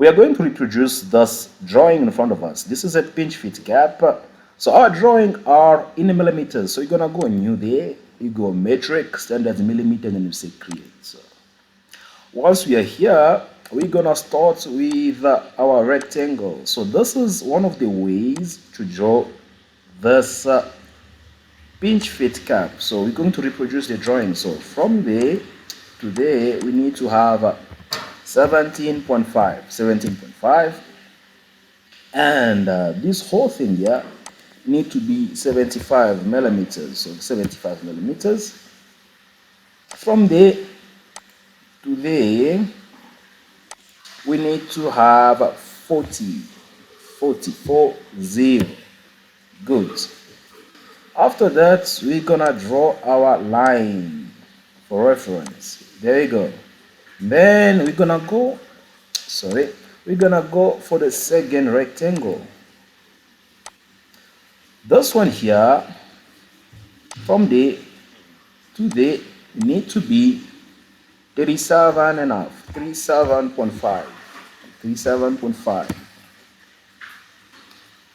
we are going to reproduce this drawing in front of us. This is a pinch fit cap. So our drawing are in millimeters. So you're gonna go new there, you go metric, standard millimeter, and then you say create. So once we are here, we're gonna start with our rectangle. So this is one of the ways to draw this pinch fit cap. So we're going to reproduce the drawing. So from there to there, we need to have 17.5, and this whole thing here need to be 75 millimeters. So 75 millimeters. From there to there, we need to have 40. Good. After that, we're gonna draw our line for reference. There you go. Then we're gonna go for the second rectangle. This one here, from there to there, need to be 37.5.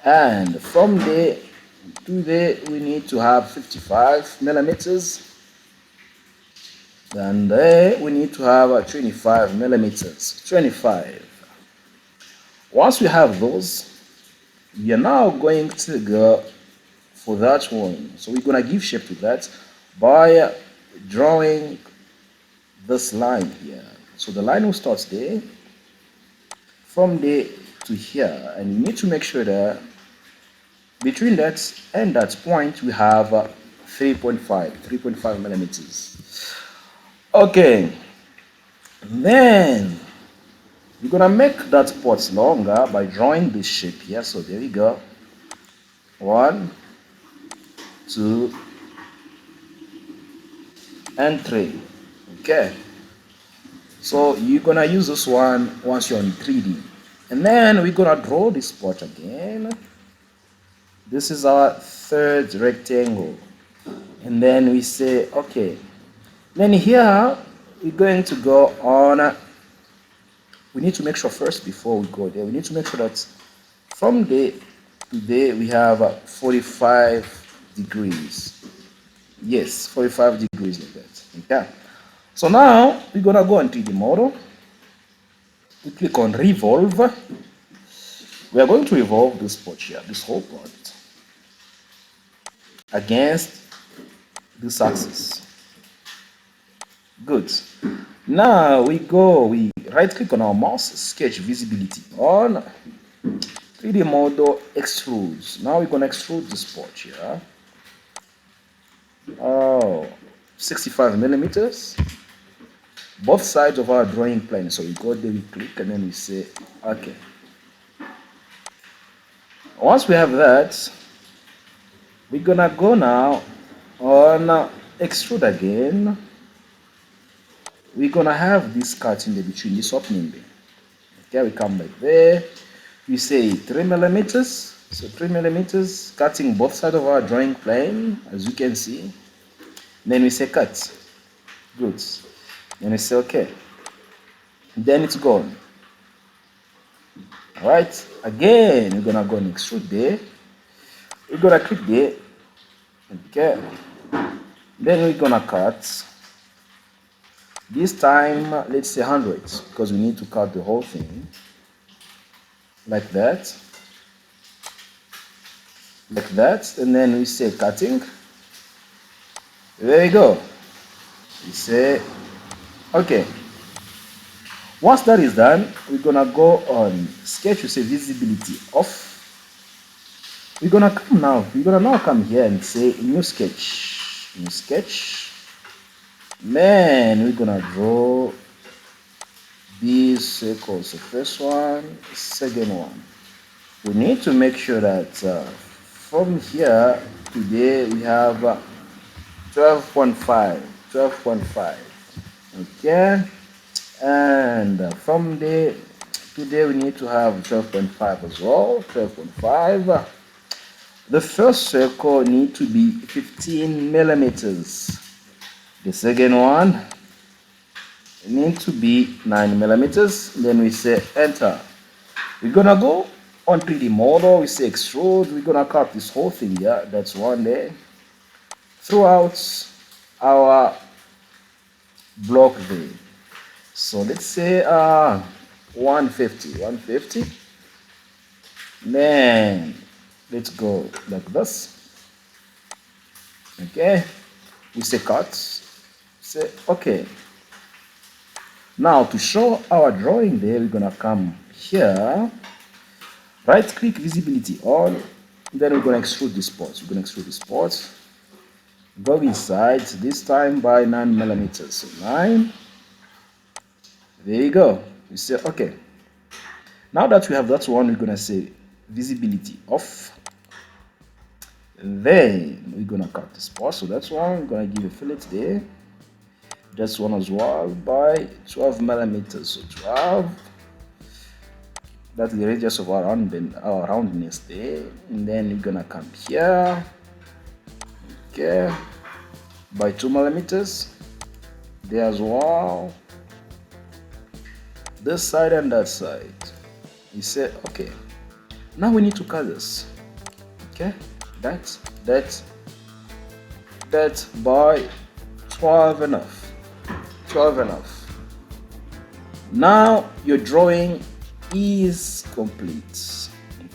And from there to there, we need to have 55 millimeters. And there we need to have 25 millimeters. 25. Once we have those, we are now going to go for that one. So we're going to give shape to that by drawing this line here. So the line will start there, from there to here, and you need to make sure that between that and that point we have 3.5 millimeters. Okay, then we're gonna make that part longer by drawing this shape here. So there we go. 1, 2, and 3. Okay, so you're gonna use this one once you're in 3D, and then we're gonna draw this part again. This is our third rectangle, and then we say okay. Then here we're going to go on. We need to make sure first, before we go there, we need to make sure that from there to there we have 45 degrees. Yes, 45 degrees like that. Okay. So now we're gonna go into the model. We click on revolve. We are going to revolve this part here, this whole part, against this axis. Good. Now we right click on our mouse, sketch visibility on 3D model, extrude. Now we're gonna extrude this part here. 65 millimeters. Both sides of our drawing plane. So we go there, we click, and then we say okay. Once we have that, we're gonna go now on extrude again. We're gonna have this cut in the between, this opening there. Okay, we come back there. We say 3 millimeters. So 3 millimeters, cutting both sides of our drawing plane, as you can see. Then we say cut. Good. Then we say okay. Then it's gone. Alright, again we're gonna go and extrude there. We're gonna click there. Okay. Then we're gonna cut. This time let's say 100, because we need to cut the whole thing. Like that. Like that. And then we say cutting. There we go. We say okay. Once that is done, we're gonna go on sketch. We say visibility off. We're gonna now come here and say new sketch. New sketch. Then we're gonna draw these circles. The first one, second one. We need to make sure that from here to there we have 12.5. Okay, and from there to there we need to have 12.5 as well. 12.5. The first circle need to be 15 millimeters. The second one need to be 9 millimeters. Then we say enter. We're gonna go on 3D model. We say extrude. We're gonna cut this whole thing here. That's one there throughout our block there. So let's say 150. Then let's go like this. Okay, we say cut. Say okay. Now to show our drawing there, we're gonna come here, right click visibility on, then we're gonna extrude the spots. We're gonna extrude the spots, go inside, this time by 9mm. So 9. There you go. We say okay. Now that we have that one, we're gonna say visibility off. Then we're gonna cut the spot. So that's one. We're gonna give a fillet there. That's one as well by 12mm. So 12. That's the radius of our roundness there. And then we're gonna come here. Okay. By 2mm. There as well. This side and that side. We say okay. Now we need to cut this. Okay. That's by 12 enough. 12 enough. Now your drawing is complete.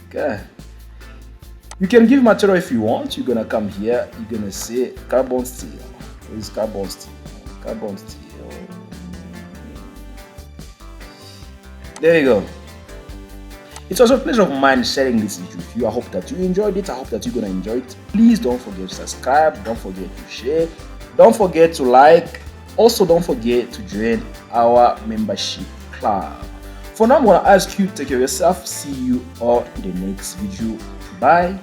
Okay. You can give material if you want. You're gonna come here. You're gonna say carbon steel. What is carbon steel? Carbon steel. There you go. It was a pleasure of mine sharing this with you. I hope that you enjoyed it. I hope that you're gonna enjoy it. Please don't forget to subscribe. Don't forget to share. Don't forget to like. Also, don't forget to join our membership club. For now, I'm gonna ask you to take care of yourself. See you all in the next video. Bye.